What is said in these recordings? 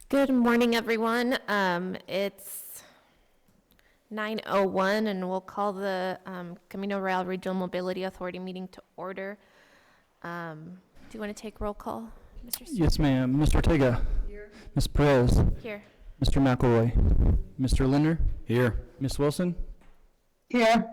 Good morning, everyone. It's 9:01, and we'll call the Camino Real Regional Mobility Authority meeting to order. Do you want to take roll call, Mr. Stewart? Yes, ma'am. Mr. Ortega. Here. Ms. Perez. Here. Mr. McElroy. Mr. Linder. Here. Ms. Wilson. Here.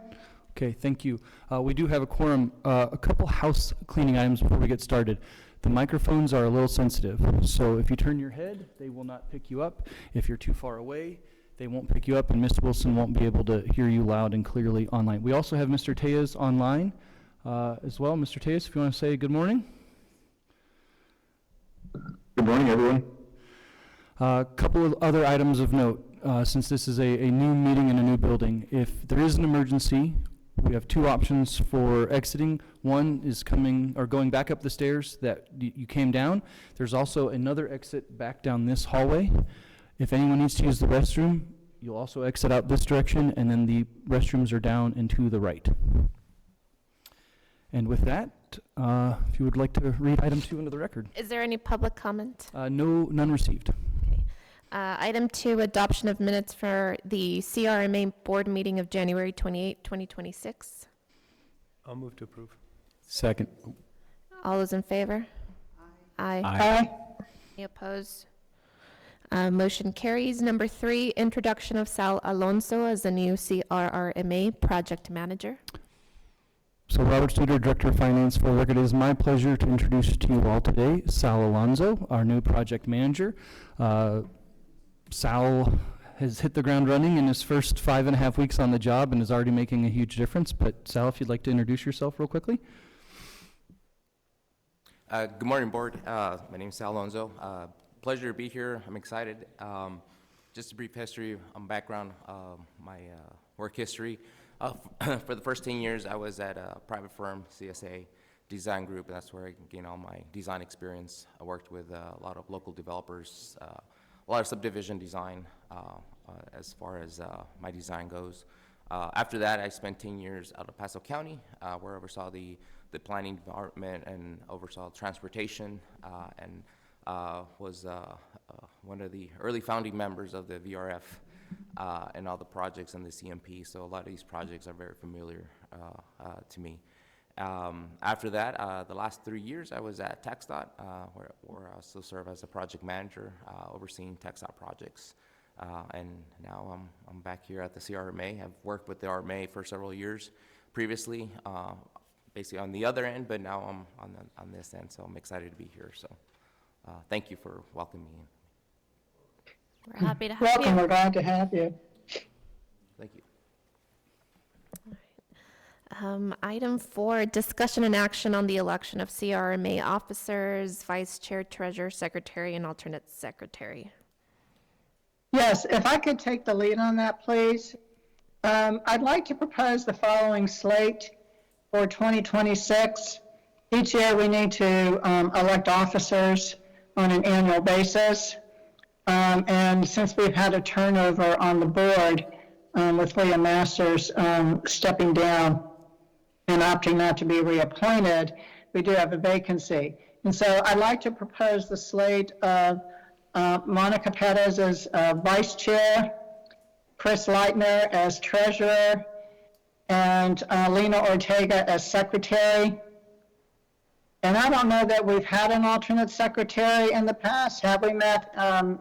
Okay, thank you. We do have a quorum. A couple house cleaning items before we get started. The microphones are a little sensitive, so if you turn your head, they will not pick you up. If you're too far away, they won't pick you up, and Ms. Wilson won't be able to hear you loud and clearly online. We also have Mr. Tejas online as well. Mr. Tejas, if you want to say good morning. Good morning, everyone. A couple of other items of note, since this is a new meeting in a new building. If there is an emergency, we have two options for exiting. One is coming or going back up the stairs that you came down. There's also another exit back down this hallway. If anyone needs to use the restroom, you'll also exit out this direction, and then the restrooms are down and to the right. And with that, if you would like to read item 2 into the record. Is there any public comment? None received. Okay. Item 2, adoption of minutes for the CRRMA board meeting of January 28, 2026. I'll move to approve. Second. All those in favor? Aye. Aye. Any opposed? Motion carries. Number 3, introduction of Sal Alonso as the new CRRMA project manager. So Robert Studer, Director of Finance. For the record, it is my pleasure to introduce to you all today Sal Alonso, our new project manager. Sal has hit the ground running in his first 5.5 weeks on the job and is already making a huge difference. But Sal, if you'd like to introduce yourself real quickly. Good morning, board. My name is Sal Alonso. Pleasure to be here. I'm excited. Just a brief history, background, my work history. For the first 10 years, I was at a private firm, CSA Design Group, and that's where I gained all my design experience. I worked with a lot of local developers, a lot of subdivision design as far as my design goes. After that, I spent 10 years out of Paso County, where I oversaw the planning department and oversaw transportation, and was one of the early founding members of the VRF and all the projects in the CMP. So a lot of these projects are very familiar to me. After that, the last 3 years, I was at TxDOT, where I also serve as a project manager, overseeing TxDOT projects. And now I'm back here at the CRRMA. I've worked with the RMA for several years previously, basically on the other end, but now I'm on this end, so I'm excited to be here. So thank you for welcoming me in. We're happy to have Welcome. you. We're glad to have you. Thank you. Item 4, discussion and action on the election of CRRMA officers, vice chair, treasurer, secretary, and alternate secretary. Yes, if I could take the lead on that, please. I'd like to propose the following slate for 2026. Each year we need to elect officers on an annual basis. And since we've had a turnover on the board with Leah Masters stepping down and opting not to be reappointed, we do have a vacancy. And so I'd like to propose the slate of Monica Perez as vice chair, Chris Leitner as treasurer, and Lena Ortega as secretary. And I don't know that we've had an alternate secretary in the past. Have we met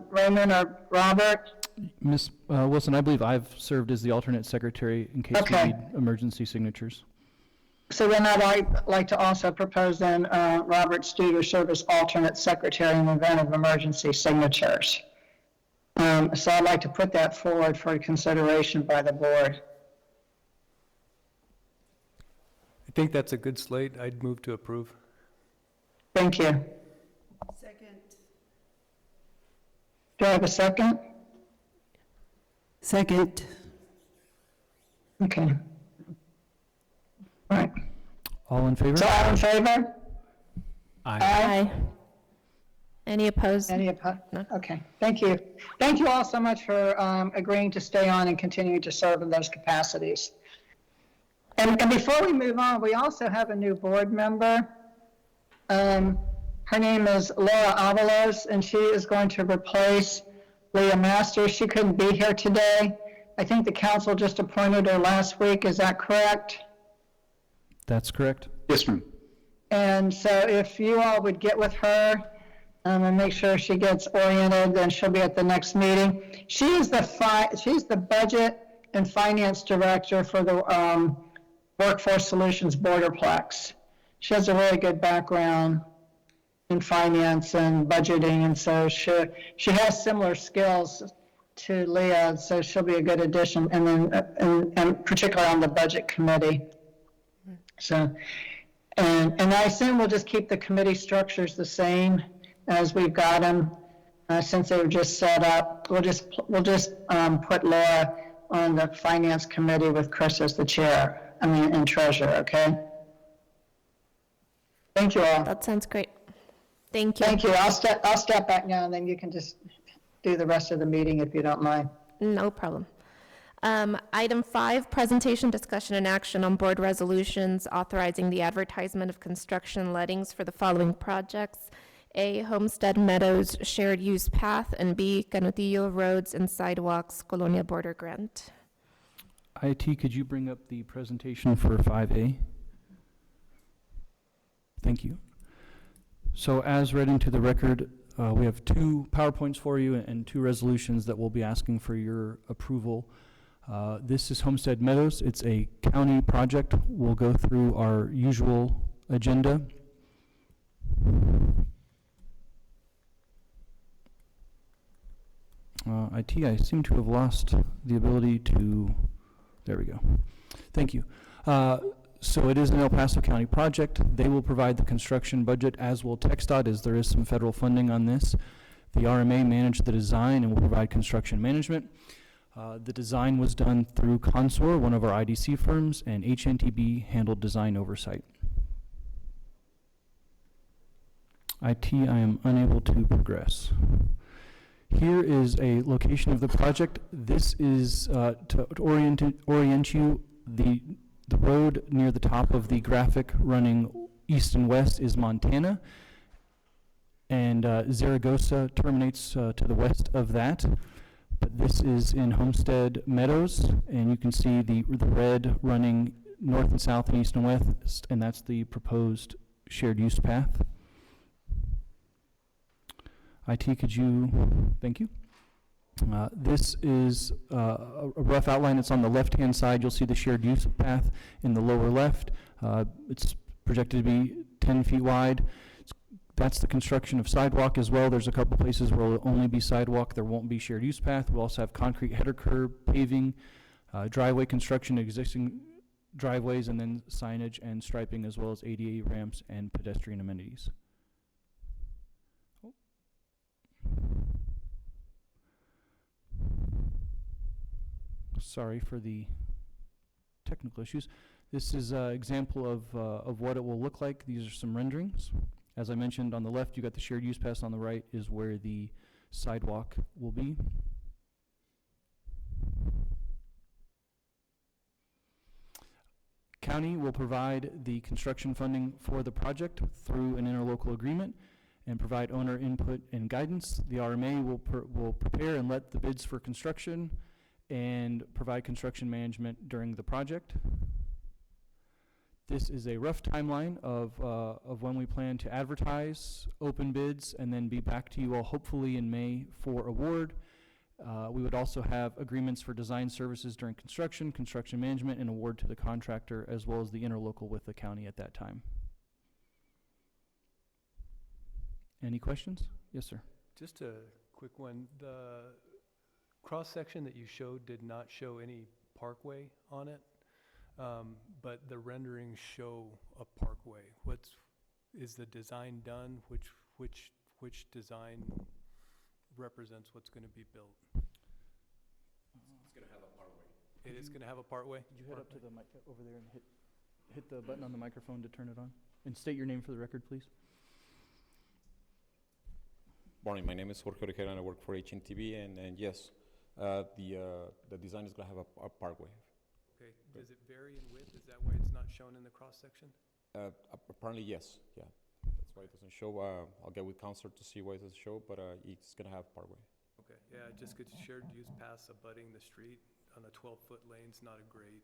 Raymond or Robert? Ms. Wilson, I believe I've served as the alternate secretary in case we need emergency signatures. So then I'd like to also propose then Robert Studer serve as alternate secretary in the event of emergency signatures. So I'd like to put that forward for consideration by the board. I think that's a good slate. I'd move to approve. Thank you. Second. Do I have a second? Second. Okay. All right. All in favor? So all in favor? Aye. Any opposed? Any opposed? No. Okay, thank you. Thank you all so much for agreeing to stay on and continue to serve in those capacities. And before we move on, we also have a new board member. Her name is Laura Avalos, and she is going to replace Leah Masters. She couldn't be here today. I think the council just appointed her last week. Is that correct? That's correct. Yes, ma'am. And so if you all would get with her and make sure she gets oriented, then she'll be at the next meeting. She's the budget and finance director for the Workforce Solutions Borderplex. She has a really good background in finance and budgeting, and so she has similar skills to Leah, so she'll be a good addition, and then and particularly on the budget committee. So, and I assume we'll just keep the committee structures the same as we've got them since they were just set up. We'll just put Laura on the finance committee with Chris as the chair, and treasurer. Okay. Thank you all. That sounds great. Thank you. Thank you. I'll step back now, and then you can just do the rest of the meeting if you don't mind. No problem. Item 5, presentation, discussion, and action on board resolutions authorizing the advertisement of construction lettings for the following projects: A, Homestead Meadows Shared Use Path, and B, Canutillo Roads and Sidewalks Colonia Border Grant. IT, could you bring up the presentation for 5A? Thank you. So as read into the record, we have 2 PowerPoints for you and 2 resolutions that we'll be asking for your approval. This is Homestead Meadows. It's a county project. We'll go through our usual agenda. IT, I seem to have lost the ability to, there we go. Thank you. So it is an El Paso County project. They will provide the construction budget, as will TxDOT, as there is some federal funding on this. The RMA managed the design and will provide construction management. The design was done through Consor, one of our IDC firms, and HNTB handled design oversight. IT, I am unable to progress. Here is a location of the project. This is to orient you. The road near the top of the graphic running east and west is Montana, and Zaragoza terminates to the west of that. But this is in Homestead Meadows, and you can see the red running north and south and east and west, and that's the proposed shared use path. IT, could you, thank you. This is a rough outline. It's on the left-hand side. You'll see the shared use path in the lower left. It's projected to be 10 feet wide. That's the construction of sidewalk as well. There's a couple places where it'll only be sidewalk. There won't be shared use path. We'll also have concrete header curb, paving, driveway construction, existing driveways, and then signage and striping, as well as ADA ramps and pedestrian amenities. Sorry for the technical issues. This is an example of what it will look like. These are some renderings. As I mentioned, on the left, you got the shared use path. On the right is where the sidewalk will be. County will provide the construction funding for the project through an interlocal agreement and provide owner input and guidance. The RMA will prepare and let the bids for construction and provide construction management during the project. This is a rough timeline of when we plan to advertise, open bids, and then be back to you all hopefully in May for award. We would also have agreements for design services during construction, construction management, and award to the contractor, as well as the interlocal with the county at that time. Any questions? Yes, sir. Just a quick one. The cross-section that you showed did not show any parkway on it, but the renderings show a parkway. Is the design done? Which design represents what's going to be built? It's going to have a parkway. It is going to have a partway? Could you head up to the mic over there and hit the button on the microphone to turn it on? And state your name for the record, please. Morning, my name is Jorge Orejera and I work for HNTB, and yes, the design is going to have a parkway. Okay, does it vary in width? Is that why it's not shown in the cross-section? Apparently, yes, yeah. That's why it doesn't show. I'll get with Counselor to see why it doesn't show, but it's gonna have parkway. Okay, yeah, just because shared use paths abutting the street on a 12-foot lane's not a great.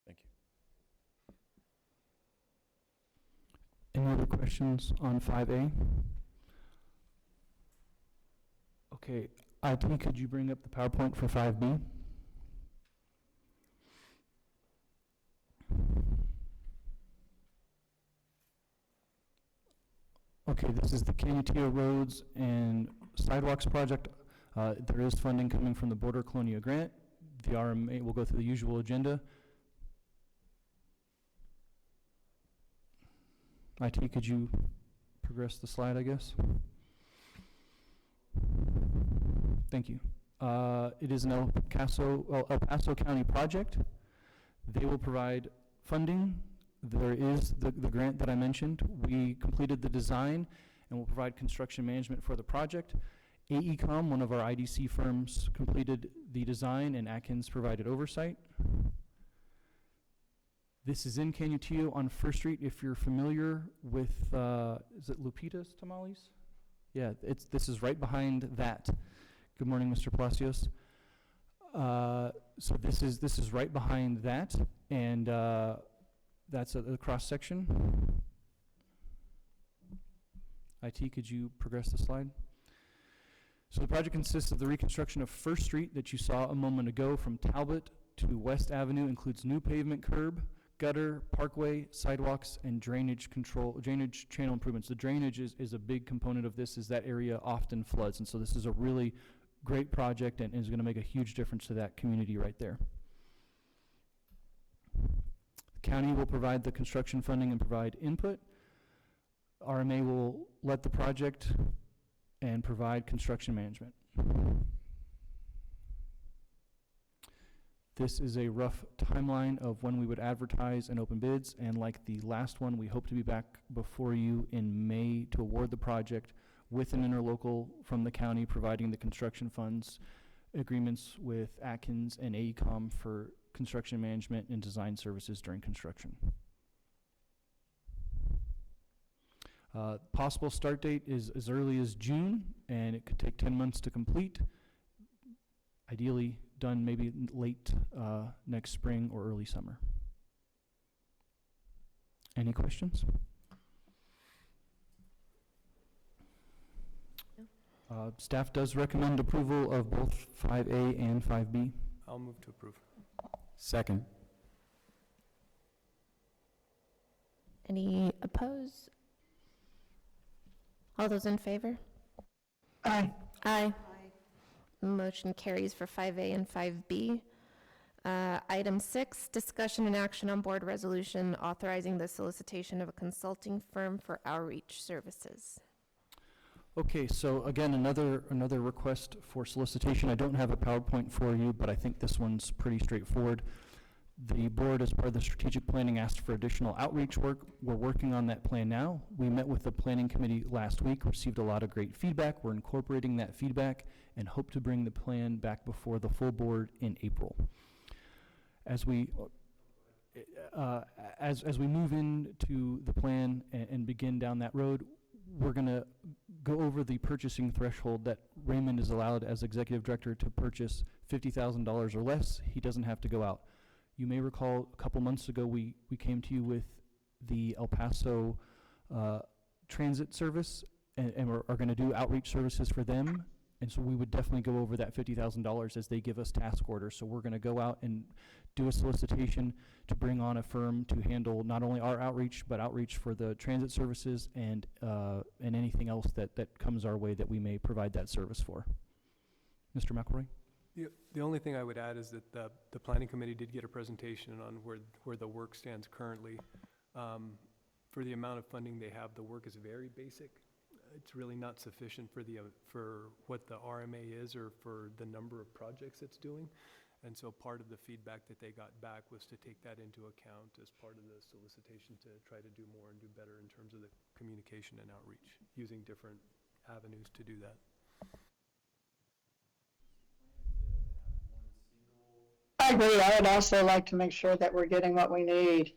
Thank you. Any other questions on 5A? Okay, IT, could you bring up the PowerPoint for 5B? Okay, this is the Canutillo Roads and Sidewalks project. There is funding coming from the Border Colonia Grant. The RMA will go through the usual agenda. IT, could you progress the slide, I guess? Thank you. It is an El Paso County project. They will provide funding. There is the grant that I mentioned. We completed the design and will provide construction management for the project. AECom, one of our IDC firms, completed the design and Atkins provided oversight. This is in Canutillo on First Street. If you're familiar with, is it Lupita's Tamales? Yeah, this is right behind that. Good morning, Mr. Palacios. So this is right behind that, and that's a cross section. IT, could you progress the slide? So the project consists of the reconstruction of First Street that you saw a moment ago from Talbot to West Avenue, includes new pavement curb, gutter, parkway, sidewalks, and drainage channel improvements. The drainage is a big component of this, as that area often floods, and so this is a really great project and is going to make a huge difference to that community right there. The county will provide the construction funding and provide input. RMA will let the project and provide construction management. This is a rough timeline of when we would advertise and open bids, and like the last one, we hope to be back before you in May to award the project with an interlocal from the county providing the construction funds, agreements with Atkins and AECom for construction management and design services during construction. Possible start date is as early as June, and it could take 10 months to complete. Ideally done maybe late next spring or early summer. Any questions? Staff does recommend approval of both 5A and 5B. I'll move to approve. Second. Any opposed? All those in favor? Aye. Aye. Motion carries for 5A and 5B. Item 6, discussion and action on board resolution authorizing the solicitation of a consulting firm for outreach services. Okay, so again, another request for solicitation. I don't have a PowerPoint for you, but I think this one's pretty straightforward. The board, as part of the strategic planning, asked for additional outreach work. We're working on that plan now. We met with the planning committee last week, received a lot of great feedback. We're incorporating that feedback and hope to bring the plan back before the full board in April. As we move into the plan and begin down that road, we're going to go over the purchasing threshold that Raymond is allowed as executive director to purchase $50,000 or less. He doesn't have to go out. You may recall a couple months ago we came to you with the El Paso transit service, and are going to do outreach services for them. And so we would definitely go over that $50,000 as they give us task orders. So we're going to go out and do a solicitation to bring on a firm to handle not only our outreach, but outreach for the transit services and anything else that comes our way that we may provide that service for. Mr. McElroy? The only thing I would add is that the planning committee did get a presentation on where the work stands currently. For the amount of funding they have, the work is very basic. It's really not sufficient for what the RMA is or for the number of projects it's doing. And so part of the feedback that they got back was to take that into account as part of the solicitation to try to do more and do better in terms of the communication and outreach, using different avenues to do that. I agree. I would also like to make sure that we're getting what we need.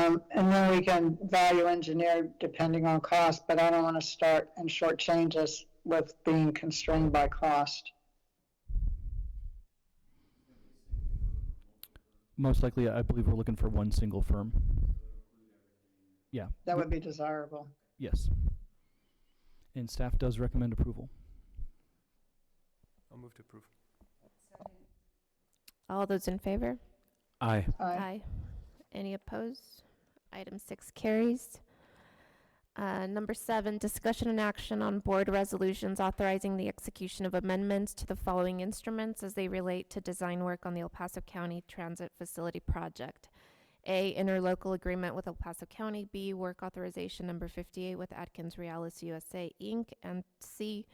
And then we can value engineer depending on cost, but I don't want to start and shortchange us with being constrained by cost. Most likely, I believe we're looking for one single firm. Yeah. That would be desirable. Yes. And staff does recommend approval. I'll move to approve. All those in favor? Aye. Aye. Any opposed? Item 6 carries. Number 7, discussion and action on board resolutions authorizing the execution of amendments to the following instruments as they relate to design work on the El Paso County Transit Facility Project. A, interlocal agreement with El Paso County. B, work authorization number 58 with Atkins Realis USA, Inc. And C,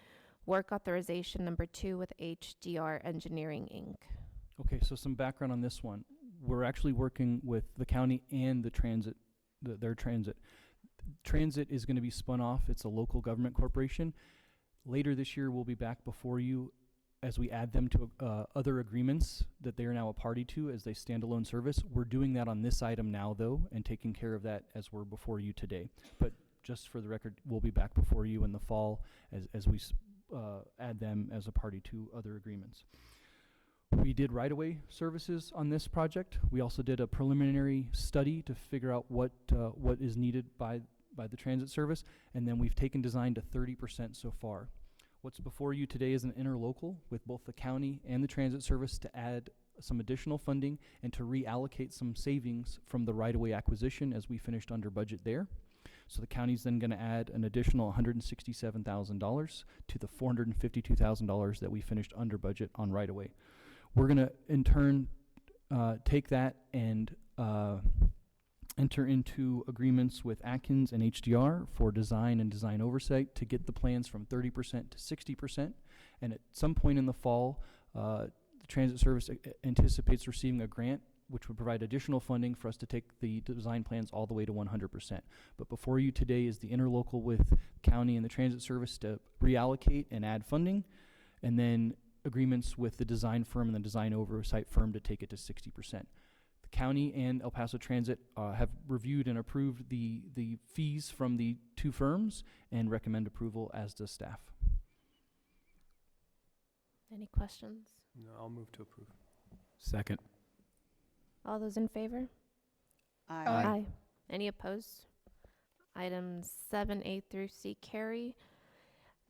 work authorization number 2 with HDR Engineering, Inc. Okay, so some background on this one. We're actually working with the county and the transit, their transit. Transit is going to be spun off. It's a local government corporation. Later this year, we'll be back before you as we add them to other agreements that they are now a party to as they standalone service. We're doing that on this item now, though, and taking care of that as we're before you today. But just for the record, we'll be back before you in the fall as we add them as a party to other agreements. We did right-of-way services on this project. We also did a preliminary study to figure out what is needed by the transit service, and then we've taken design to 30% so far. What's before you today is an interlocal with both the county and the transit service to add some additional funding and to reallocate some savings from the right-of-way acquisition as we finished under budget there. So the county's then going to add an additional $167,000 to the $452,000 that we finished under budget on right-of-way. We're going to, in turn, take that and enter into agreements with Atkins and HDR for design and design oversight to get the plans from 30% to 60%. And at some point in the fall, the Transit Service anticipates receiving a grant which would provide additional funding for us to take the design plans all the way to 100%. But before you today is the interlocal with county and the Transit Service to reallocate and add funding, and then agreements with the design firm and the design oversight firm to take it to 60%. The county and El Paso Transit have reviewed and approved the fees from the two firms and recommend approval, as does staff. Any questions? No, I'll move to approve. Second. All those in favor? Aye. Any opposed? Items 7A through C carry.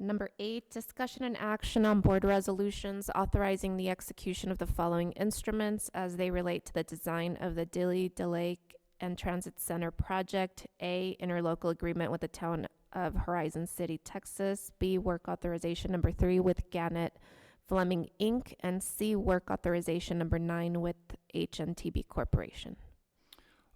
Number 8, discussion and action on board resolutions authorizing the execution of the following instruments as they relate to the design of the Dilley, DeLake, and Transit Center project. A, interlocal agreement with the town of Horizon City, Texas. B, work authorization number 3 with Gannett Fleming, Inc. And C, work authorization number 9 with HNTB Corporation.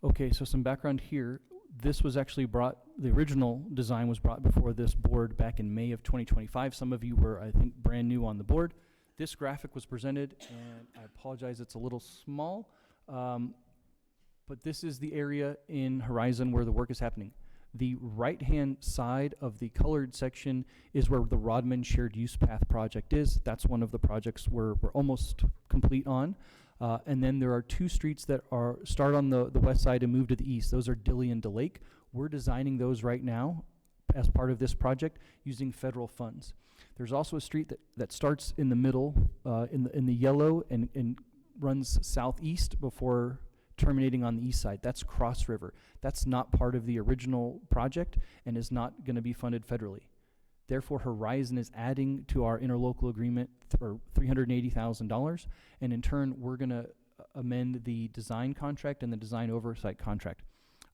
Okay, so some background here. This was actually brought, the original design was brought before this board back in May of 2025. Some of you were, I think, brand new on the board. This graphic was presented, and I apologize, it's a little small, but this is the area in Horizon where the work is happening. The right-hand side of the colored section is where the Rodman Shared Use Path project is. That's one of the projects we're almost complete on. And then there are two streets that start on the west side and move to the east. Those are Dilley and DeLake. We're designing those right now as part of this project using federal funds. There's also a street that starts in the middle, in the yellow, and runs southeast before terminating on the east side. That's Cross River. That's not part of the original project and is not going to be funded federally. Therefore, Horizon is adding to our interlocal agreement for $380,000, and in turn, we're going to amend the design contract and the design oversight contract.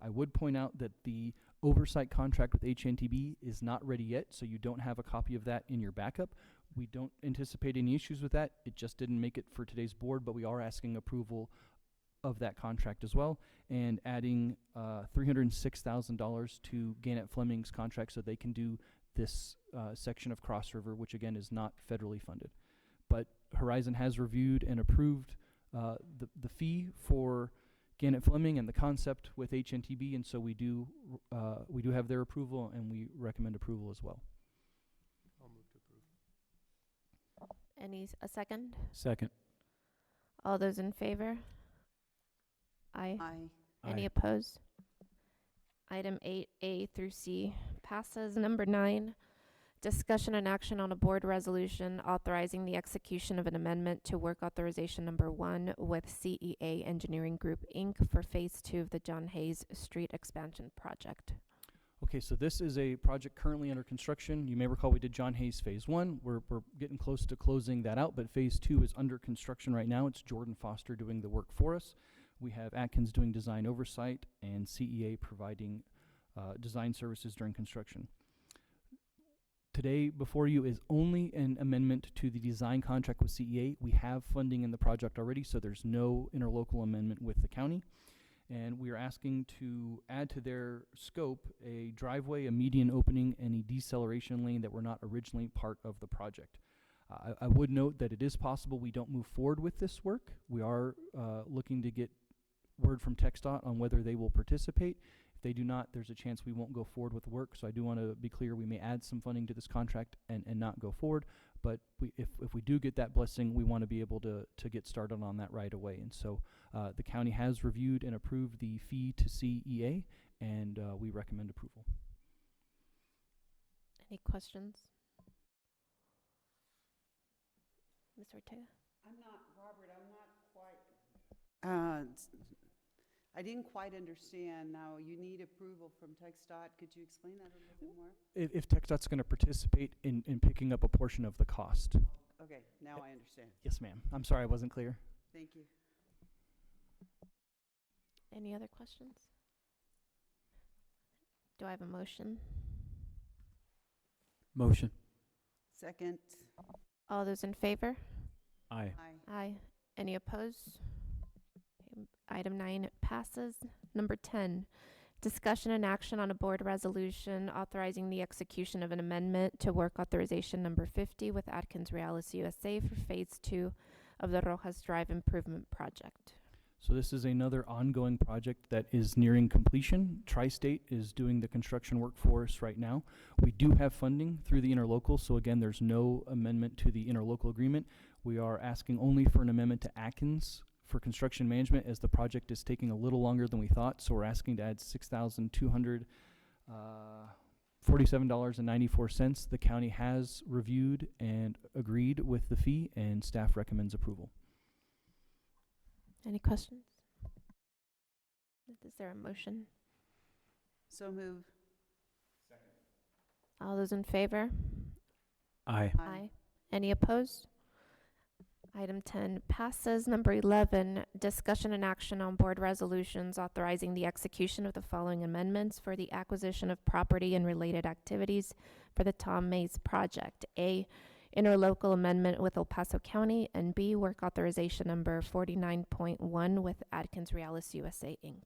I would point out that the oversight contract with HNTB is not ready yet, so you don't have a copy of that in your backup. We don't anticipate any issues with that. It just didn't make it for today's board, but we are asking approval of that contract as well, and adding $306,000 to Gannett Fleming's contract so they can do this section of Cross River, which again is not federally funded. But Horizon has reviewed and approved the fee for Gannett Fleming and the concept with HNTB, and so we do have their approval, and we recommend approval as well. I'll move to approve. A second? Second. All those in favor? Aye. Aye. Any opposed? Item 8A through C passes. Number 9, discussion and action on a board resolution authorizing the execution of an amendment to work authorization number 1 with CEA Engineering Group, Inc. for Phase 2 of the John Hayes Street Expansion Project. Okay, so this is a project currently under construction. You may recall we did John Hayes Phase 1. We're getting close to closing that out, but Phase 2 is under construction right now. It's Jordan Foster doing the work for us. We have Atkins doing design oversight and CEA providing design services during construction. Today before you is only an amendment to the design contract with CEA. We have funding in the project already, so there's no interlocal amendment with the county. And we are asking to add to their scope a driveway, a median opening, and a deceleration lane that were not originally part of the project. I would note that it is possible we don't move forward with this work. We are looking to get word from TxDOT on whether they will participate. If they do not, there's a chance we won't go forward with the work. So I do want to be clear, we may add some funding to this contract and not go forward. But if we do get that blessing, we want to be able to get started on that right away. And so the county has reviewed and approved the fee to CEA, and we recommend approval. Any questions? Ms. Ortega? Robert, I'm not quite, I didn't quite understand. Now, you need approval from TxDOT. Could you explain that a little bit more? If TxDOT's going to participate in picking up a portion of the cost. Okay, now I understand. Yes, ma'am. I'm sorry I wasn't clear. Thank you. Any other questions? Do I have a motion? Motion. Second. All those in favor? Aye. Aye. Aye. Any opposed? Okay, item 9 passes. Number 10, discussion and action on a board resolution authorizing the execution of an amendment to work authorization number 50 with Atkins Realis USA for Phase 2 of the Rojas Drive Improvement Project. So this is another ongoing project that is nearing completion. Tri-State is doing the construction work for us right now. We do have funding through the interlocal, so again, there's no amendment to the interlocal agreement. We are asking only for an amendment to Atkins for construction management, as the project is taking a little longer than we thought, so we're asking to add $6,247.94. The county has reviewed and agreed with the fee, and staff recommends approval. Any questions? Is there a motion? So move. All those in favor? Aye. Aye. Any opposed? Item 10 passes. Number 11, discussion and action on board resolutions authorizing the execution of the following amendments for the acquisition of property and related activities for the Tom Mays project. A, interlocal amendment with El Paso County, and B, work authorization number 49.1 with Atkins Realis USA, Inc.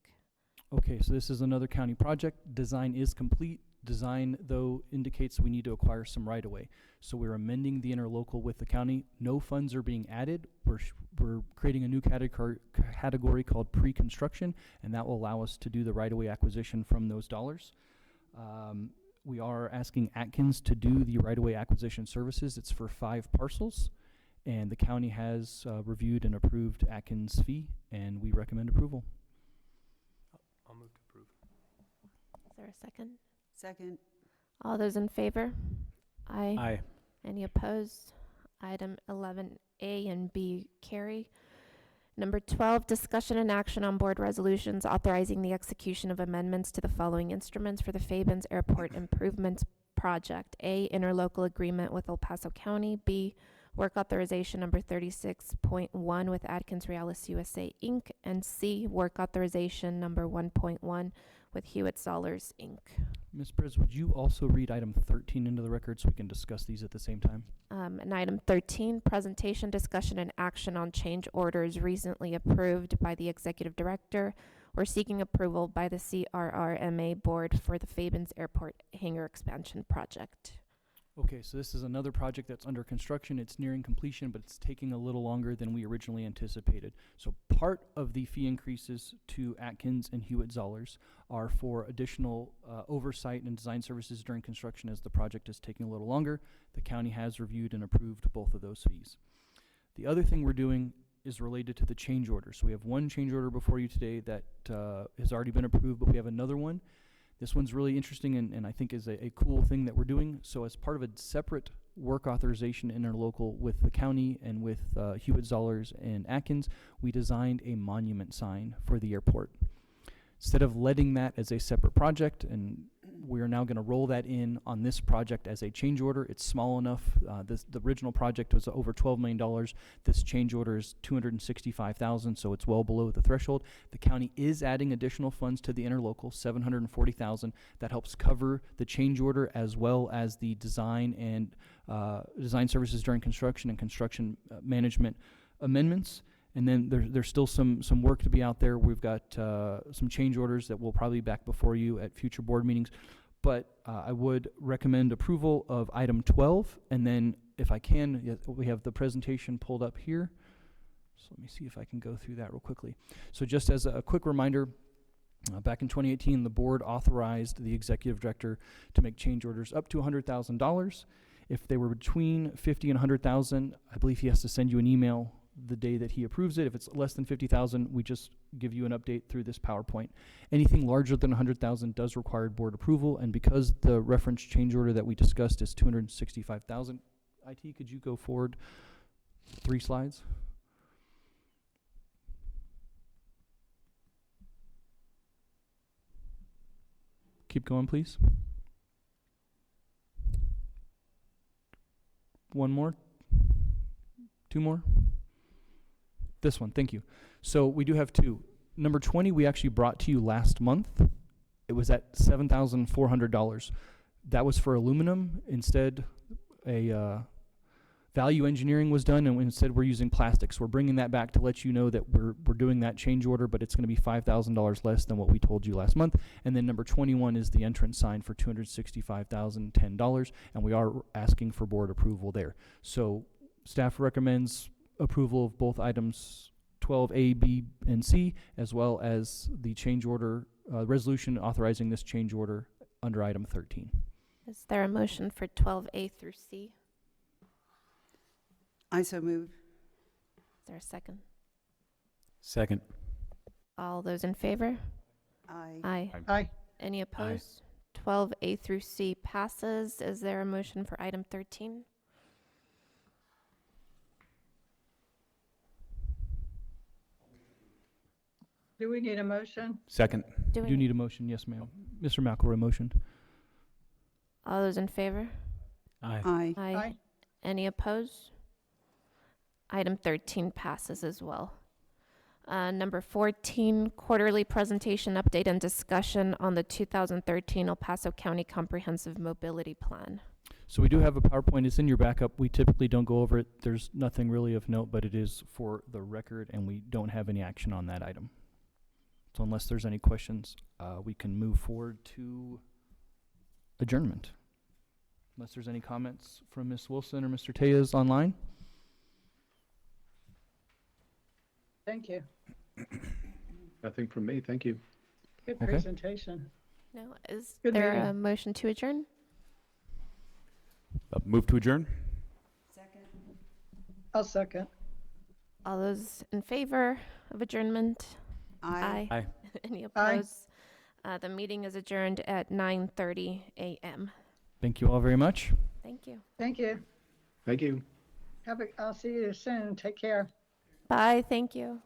Okay, so this is another county project. Design is complete. Design, though, indicates we need to acquire some right-of-way. So we're amending the interlocal with the county. No funds are being added. We're creating a new category called pre-construction, and that will allow us to do the right-of-way acquisition from those dollars. We are asking Atkins to do the right-of-way acquisition services. It's for 5 parcels, and the county has reviewed and approved Atkins' fee, and we recommend approval. I'll move to approve. Is there a second? Second. All those in favor? Aye. Aye. Any opposed? Item 11A and B carry. Number 12, discussion and action on board resolutions authorizing the execution of amendments to the following instruments for the Fabens Airport Improvements Project. A, interlocal agreement with El Paso County. B, work authorization number 36.1 with Atkins Realis USA, Inc. And C, work authorization number 1.1 with Hewitt Zollers, Inc. Ms. Perez, would you also read item 13 into the record so we can discuss these at the same time? And item 13, presentation, discussion, and action on change orders recently approved by the executive director or seeking approval by the CRRMA board for the Fabens Airport Hangar Expansion Project. Okay, so this is another project that's under construction. It's nearing completion, but it's taking a little longer than we originally anticipated. So part of the fee increases to Atkins and Hewitt Zollers are for additional oversight and design services during construction, as the project is taking a little longer. The county has reviewed and approved both of those fees. The other thing we're doing is related to the change order. So we have one change order before you today that has already been approved, but we have another one. This one's really interesting and I think is a cool thing that we're doing. So as part of a separate work authorization interlocal with the county and with Hewitt, Zollers, and Atkins, we designed a monument sign for the airport. Instead of letting that as a separate project, and we are now going to roll that in on this project as a change order. It's small enough. The original project was over $12 million. This change order is $265,000, so it's well below the threshold. The county is adding additional funds to the interlocal, $740,000. That helps cover the change order as well as the design and design services during construction and construction management amendments. And then there's still some work to be out there. We've got some change orders that will probably be back before you at future board meetings. But I would recommend approval of item 12. And then if I can, we have the presentation pulled up here. So let me see if I can go through that real quickly. So just as a quick reminder, back in 2018, the board authorized the executive director to make change orders up to $100,000. If they were between $50,000 and $100,000, I believe he has to send you an email the day that he approves it. If it's less than $50,000, we just give you an update through this PowerPoint. Anything larger than $100,000 does require board approval, and because the reference change order that we discussed is $265,000, IT, could you go forward 3 slides? Keep going, please. 1 more? 2 more? This one, thank you. So we do have 2. Number 20 we actually brought to you last month. It was at $7,400. That was for aluminum. Instead, a value engineering was done, and instead we're using plastics. We're bringing that back to let you know that we're doing that change order, but it's going to be $5,000 less than what we told you last month. And then number 21 is the entrance sign for $265,010, and we are asking for board approval there. So staff recommends approval of both items 12A, B, and C, as well as the change order resolution authorizing this change order under item 13. Is there a motion for 12A through C? I so move. Is there a second? Second. All those in favor? Aye. Aye. Aye. Any opposed? 12A through C passes. Is there a motion for item 13? Do we need a motion? Second. Do You we- do need a motion, yes ma'am. Mr. McElroy motioned. All those in favor? Aye. Aye. Aye. Any opposed? Item 13 passes as well. Number 14, quarterly presentation update and discussion on the 2013 El Paso County Comprehensive Mobility Plan. So we do have a PowerPoint. It's in your backup. We typically don't go over it. There's nothing really of note, but it is for the record, and we don't have any action on that item. So unless there's any questions, we can move forward to adjournment. Unless there's any comments from Ms. Wilson or Mr. Tejas online? Thank you. Nothing from me, thank you. Good Okay. presentation. No, is Good there meeting. a motion to adjourn? Move to adjourn? Second. I'll second. All those in favor of adjournment? Aye. Aye. Any opposed? The meeting is adjourned at 9:30 a.m. Thank you all very much. Thank you. Thank you. Thank you. I'll see you soon. Take care. Bye, thank you.